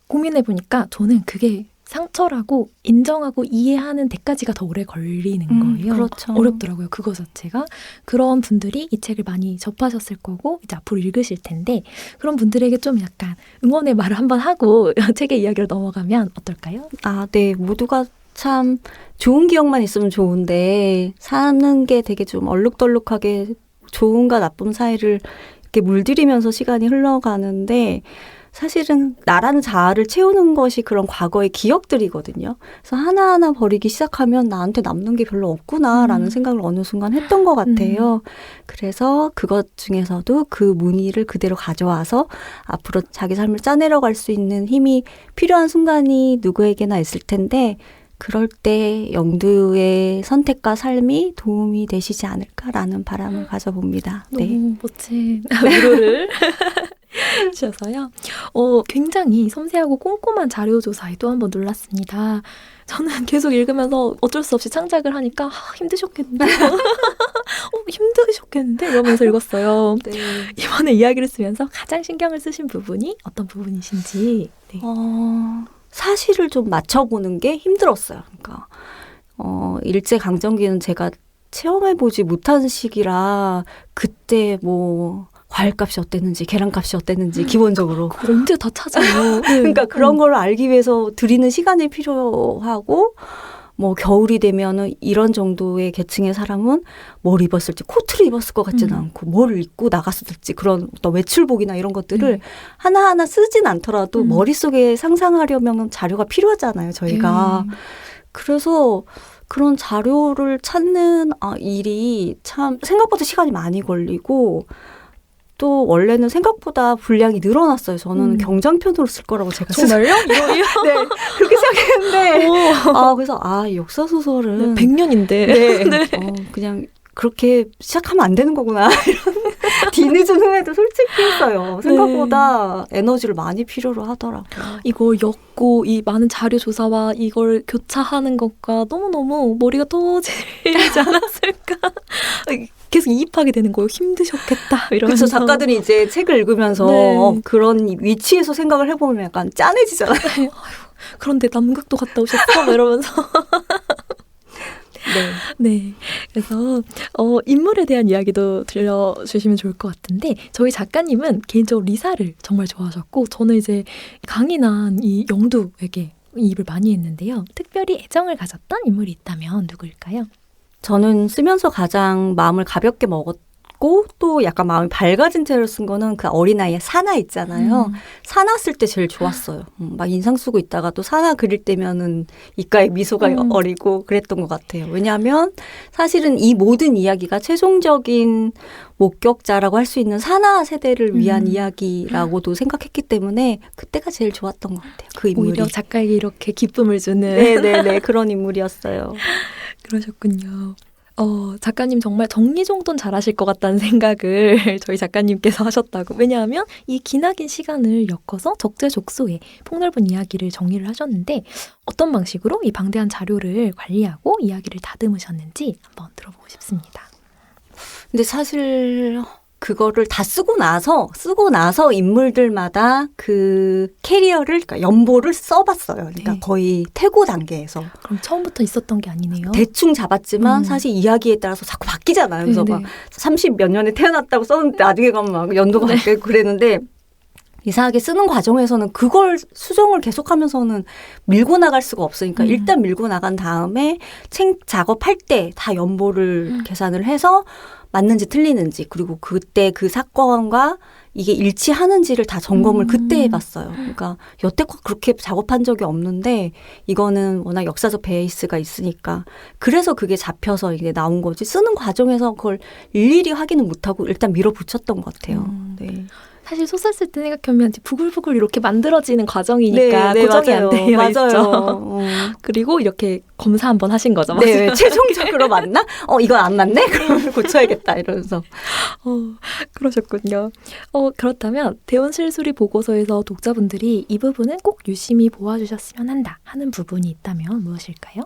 고민해보니까 저는 그게 상처라고 인정하고 이해하는 데까지가 더 오래 걸리는 거예요. 그렇죠. 어렵더라고요. 그거 자체가. 그런 분들이 이 책을 많이 접하셨을 거고 이제 앞으로 읽으실 텐데 그런 분들에게 좀 약간 응원의 말을 한번 하고 책의 이야기로 넘어가면 어떨까요? 네. 모두가 참 좋은 기억만 있으면 좋은데 사는 게 되게 좀 얼룩덜룩하게 좋음과 나쁨 사이를 이렇게 물들이면서 시간이 흘러가는데 사실은 나라는 자아를 채우는 것이 그런 과거의 기억들이거든요. 그래서 하나하나 버리기 시작하면 나한테 남는 게 별로 없구나라는 생각을 어느 순간 했던 것 같아요. 그래서 그것 중에서도 그 무늬를 그대로 가져와서 앞으로 자기 삶을 짜내려갈 수 있는 힘이 필요한 순간이 누구에게나 있을 텐데 그럴 때 영두의 선택과 삶이 도움이 되시지 않을까라는 바람을 가져봅니다. 네. 너무 멋진 위로를 주셔서요. 굉장히 섬세하고 꼼꼼한 자료조사에 또 한번 놀랐습니다. 저는 계속 읽으면서 어쩔 수 없이 창작을 하니까 힘드셨겠는데 힘드셨겠는데 이러면서 읽었어요. 네. 이번에 이야기를 쓰면서 가장 신경을 쓰신 부분이 어떤 부분이신지. 네. 사실을 좀 맞춰보는 게 힘들었어요. 그러니까 일제강점기는 제가 체험해보지 못한 시기라 그때 뭐 과일값이 어땠는지 계란값이 어땠는지 기본적으로 언제 다 찾아요. 그러니까 그런 걸 알기 위해서 들이는 시간이 필요하고 뭐 겨울이 되면은 이런 정도의 계층의 사람은 뭘 입었을지 코트를 입었을 것 같지는 않고 뭘 입고 나갔을지 그런 어떤 외출복이나 이런 것들을 하나하나 쓰진 않더라도 머릿속에 상상하려면 자료가 필요하잖아요, 저희가. 그래서 그런 자료를 찾는 일이 참 생각보다 시간이 많이 걸리고 또 원래는 생각보다 분량이 늘어났어요. 저는 경장편으로 쓸 거라고 제가 정말요? 네, 그렇게 생각했는데 그래서 역사 소설은 100년인데 네, 그냥 그렇게 시작하면 안 되는 거구나 이런 뒤늦은 후회도 솔직히 했어요. 생각보다 에너지를 많이 필요로 하더라고요. 이거 엮고 이 많은 자료 조사와 이걸 교차하는 것과 너무너무 머리가 터지지 않았을까. 계속 이입하게 되는 거예요. 힘드셨겠다 이러면서. 그렇죠. 작가들이 이제 책을 읽으면서 그런 위치에서 생각을 해보면 약간 짠해지잖아요. 그런데 남극도 갔다 오셨어? 이러면서. 네. 그래서 인물에 대한 이야기도 들려주시면 좋을 것 같은데 저희 작가님은 개인적으로 리사를 정말 좋아하셨고 저는 이제 강인한 이 영두에게 이입을 많이 했는데요. 특별히 애정을 가졌던 인물이 있다면 누구일까요? 저는 쓰면서 가장 마음을 가볍게 먹었고 또 약간 마음이 밝아진 채로 쓴 거는 그 어린아이의 사나 있잖아요. 사나 쓸 때 제일 좋았어요. 막 인상 쓰고 있다가 또 사나 그릴 때면은 입가에 미소가 어리고 그랬던 것 같아요. 왜냐하면 사실은 이 모든 이야기가 최종적인 목격자라고 할 수 있는 사나 세대를 위한 이야기라고도 생각했기 때문에 그때가 제일 좋았던 것 같아요. 그 인물이. 오히려 작가에게 이렇게 기쁨을 주는. 네네네. 그런 인물이었어요. 그러셨군요. 작가님 정말 정리정돈 잘하실 것 같다는 생각을 저희 작가님께서 하셨다고. 왜냐하면 이 기나긴 시간을 엮어서 적재적소에 폭넓은 이야기를 정리를 하셨는데 어떤 방식으로 이 방대한 자료를 관리하고 이야기를 다듬으셨는지 한번 들어보고 싶습니다. 근데 사실 그거를 다 쓰고 나서 인물들마다 그 캐리어를, 그러니까 연보를 써봤어요. 그러니까 거의 퇴고 단계에서. 그럼 처음부터 있었던 게 아니네요. 대충 잡았지만 사실 이야기에 따라서 자꾸 바뀌잖아요. 그래서 막 30 몇 년에 태어났다고 썼는데 나중에 가면 막 연도가 바뀌고 그랬는데 이상하게 쓰는 과정에서는 그걸 수정을 계속하면서는 밀고 나갈 수가 없으니까 일단 밀고 나간 다음에 책 작업할 때 다 연보를 계산을 해서 맞는지 틀리는지 그리고 그때 그 사건과 이게 일치하는지를 다 점검을 그때 해봤어요. 그러니까 여태껏 그렇게 작업한 적이 없는데 이거는 워낙 역사적 베이스가 있으니까 그래서 그게 잡혀서 이게 나온 거지 쓰는 과정에서 그걸 일일이 확인을 못하고 일단 밀어붙였던 것 같아요. 네. 사실 소설 쓸 때 생각하면 부글부글 이렇게 만들어지는 과정이니까 고정이 안 되어 있죠. 그리고 이렇게 검사 한번 하신 거죠. 네, 최종적으로 맞나? 이건 안 맞네? 그러면 고쳐야겠다 이러면서. 그러셨군요. 그렇다면 대원실수리 보고서에서 독자분들이 이 부분은 꼭 유심히 보아주셨으면 한다 하는 부분이 있다면 무엇일까요?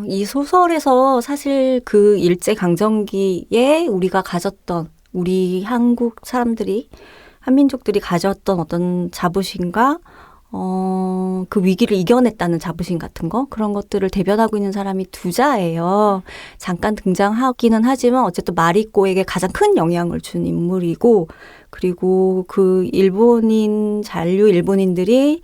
이 소설에서 사실 그 일제강점기에 우리가 가졌던 우리 한국 사람들이 한민족들이 가졌던 어떤 자부심과 그 위기를 이겨냈다는 자부심 같은 거 그런 것들을 대변하고 있는 사람이 두자예요. 잠깐 등장하기는 하지만 어쨌든 마리꼬에게 가장 큰 영향을 준 인물이고 그리고 그 잔류 일본인들이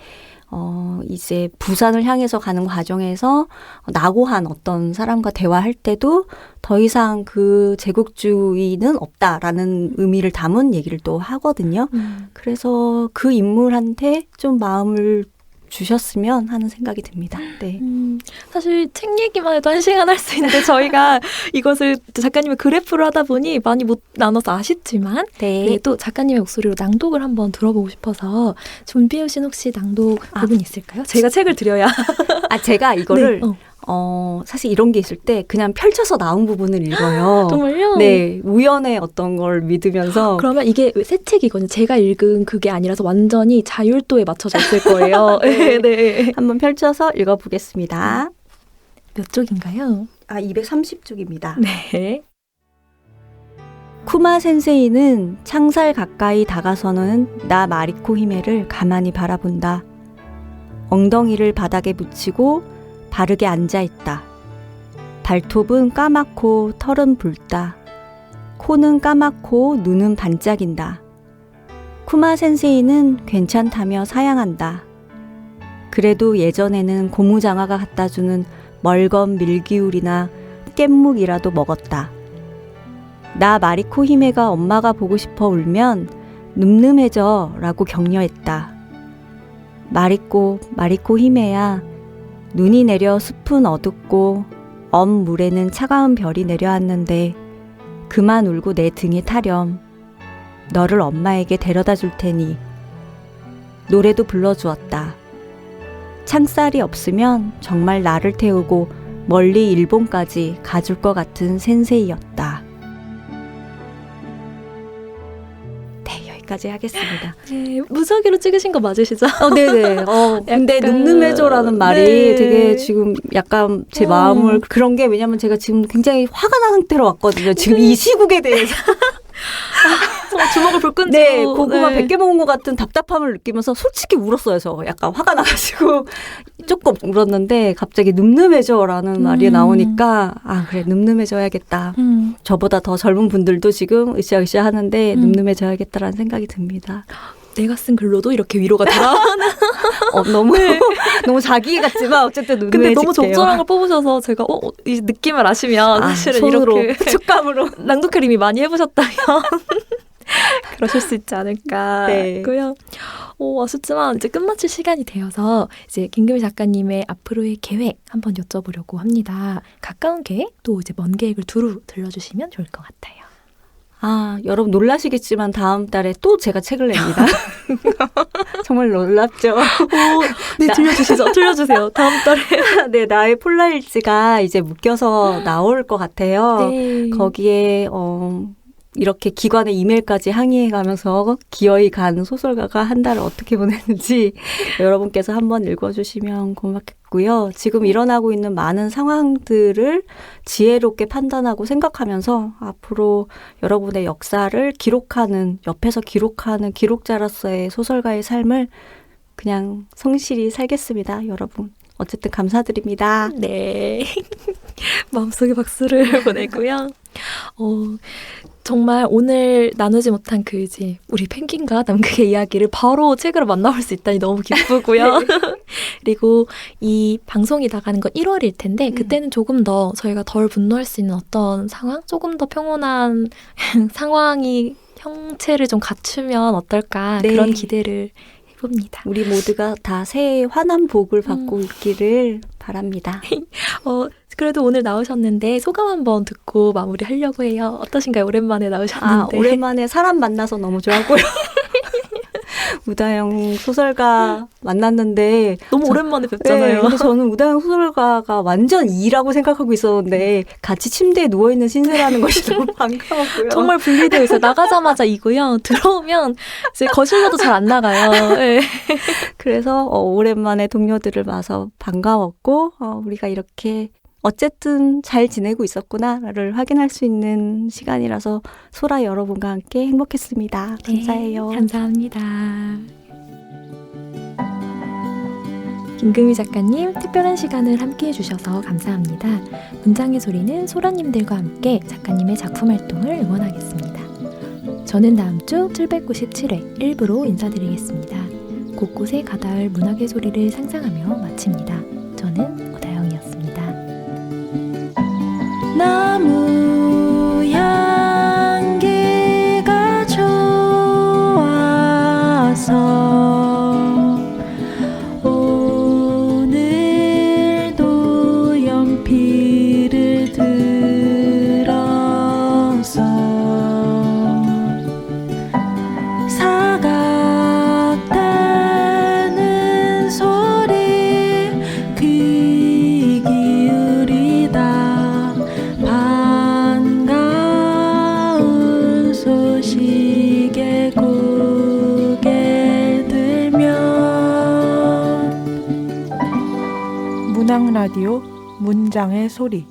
이제 부산을 향해서 가는 과정에서 낙오한 어떤 사람과 대화할 때도 더 이상 그 제국주의는 없다라는 의미를 담은 얘기를 또 하거든요. 그래서 그 인물한테 좀 마음을 주셨으면 하는 생각이 듭니다. 네. 사실 책 얘기만 해도 1시간 할 수 있는데 저희가 이것을 작가님의 그래프를 하다 보니 많이 못 나눠서 아쉽지만 그래도 작가님의 목소리로 낭독을 한번 들어보고 싶어서 준비해 오신 혹시 낭독 부분 있을까요? 제가 책을 드려야. 제가 이거를 사실 이런 게 있을 때 그냥 펼쳐서 나온 부분을 읽어요. 정말요? 네. 우연의 어떤 걸 믿으면서. 그러면 이게 새 책이거든요. 제가 읽은 그게 아니라서 완전히 자율도에 맞춰져 있을 거예요. 네. 한번 펼쳐서 읽어보겠습니다. 몇 쪽인가요? 230쪽입니다. 네. 쿠마 센세이는 창살 가까이 다가서는 나 마리코 히메를 가만히 바라본다. 엉덩이를 바닥에 붙이고 바르게 앉아있다. 발톱은 까맣고 털은 붉다. 코는 까맣고 눈은 반짝인다. 쿠마 센세이는 괜찮다며 사양한다. 그래도 예전에는 고무장화가 갖다주는 멀건 밀기울이나 깻묵이라도 먹었다. 나 마리코 히메가 엄마가 보고 싶어 울면 늠름해져 라고 격려했다. 마리코 히메야, 눈이 내려 숲은 어둡고 엄 물에는 차가운 별이 내려왔는데 그만 울고 내 등에 타렴. 너를 엄마에게 데려다 줄 테니. 노래도 불러주었다. 창살이 없으면 정말 나를 태우고 멀리 일본까지 가줄 것 같은 센세이였다. 네, 여기까지 하겠습니다. 네, 무작위로 찍으신 거 맞으시죠? 네네. 근데 늠름해져라는 말이 네. 되게 지금 약간 제 마음을 그런 게 왜냐면 제가 지금 굉장히 화가 난 상태로 왔거든요. 지금 이 시국에 대해서. 정말 주먹을 불끈 쥐고. 네, 고구마 100개 먹은 것 같은 답답함을 느끼면서 솔직히 울었어요. 저 약간 화가 나가지고 조금 울었는데 갑자기 늠름해져라는 말이 나오니까 아 그래 늠름해져야겠다. 저보다 더 젊은 분들도 지금 으쌰으쌰 하는데 늠름해져야겠다라는 생각이 듭니다. 내가 쓴 글로도 이렇게 위로가 돌아오는. 너무 너무 자기 같지만 어쨌든 근데 늠름해질게요. 너무 적절한 걸 뽑으셔서 제가 이 느낌을 아시면 사실은 손으로 이렇게 촉감으로 낭독회를 이미 많이 해보셨다면 그러실 수 있지 않을까 네. 했고요. 아쉽지만 이제 끝마칠 시간이 되어서 이제 김금희 작가님의 앞으로의 계획 한번 여쭤보려고 합니다. 가까운 계획 또 이제 먼 계획을 두루 들려주시면 좋을 것 같아요. 여러분 놀라시겠지만 다음 달에 또 제가 책을 냅니다. 정말 놀랍죠? 네, 들려주세요. 다음 달에. 네, 나의 폴라일지가 이제 묶여서 나올 것 같아요. 네. 거기에 이렇게 기관의 이메일까지 항의해가면서 기어이 간 소설가가 한 달을 어떻게 보냈는지 여러분께서 한번 읽어주시면 고맙겠고요. 지금 일어나고 있는 많은 상황들을 지혜롭게 판단하고 생각하면서 앞으로 여러분의 역사를 기록하는, 옆에서 기록하는 기록자로서의 소설가의 삶을 그냥 성실히 살겠습니다. 여러분. 어쨌든 감사드립니다. 네. 마음속에 박수를 보내고요. 정말 오늘 나누지 못한 그 이제 우리 펭귄과 남극의 이야기를 바로 책으로 만나볼 수 있다니 너무 기쁘고요. 네. 그리고 이 방송이 나가는 건 1월일 텐데 그때는 조금 더 저희가 덜 분노할 수 있는 어떤 상황? 조금 더 평온한 상황이 형체를 좀 갖추면 어떨까 네. 그런 기대를 해봅니다. 우리 모두가 다 새해의 환한 복을 받고 있기를 바랍니다. 그래도 오늘 나오셨는데 소감 한번 듣고 마무리하려고 해요. 어떠신가요? 오랜만에 나오셨는데. 오랜만에 사람 만나서 너무 좋았고요. 우다영 소설가 만났는데 너무 오랜만에 뵙잖아요. 네, 근데 저는 우다영 소설가가 완전 이라고 생각하고 있었는데 같이 침대에 누워있는 신세라는 것이 너무 반가웠고요. 정말 분리되어 있어요. 나가자마자 이고요. 들어오면 이제 거실로도 잘 안 나가요. 네. 그래서 오랜만에 동료들을 봐서 반가웠고 우리가 이렇게 어쨌든 잘 지내고 있었구나를 확인할 수 있는 시간이라서 소라 여러분과 함께 행복했습니다. 감사해요. 네, 감사합니다. 김금희 작가님 특별한 시간을 함께해 주셔서 감사합니다. 문장의 소리는 소라님들과 함께 작가님의 작품 활동을 응원하겠습니다. 저는 다음 주 797회 1부로 인사드리겠습니다. 곳곳에 가닿을 문학의 소리를 상상하며 마칩니다. 저는 오다영이었습니다. 나무 향기가 좋아서 오늘도 연필을 들어서 사각대는 소리 귀 기울이다 반가운 소식에 고개 들면 문학 라디오 문장의 소리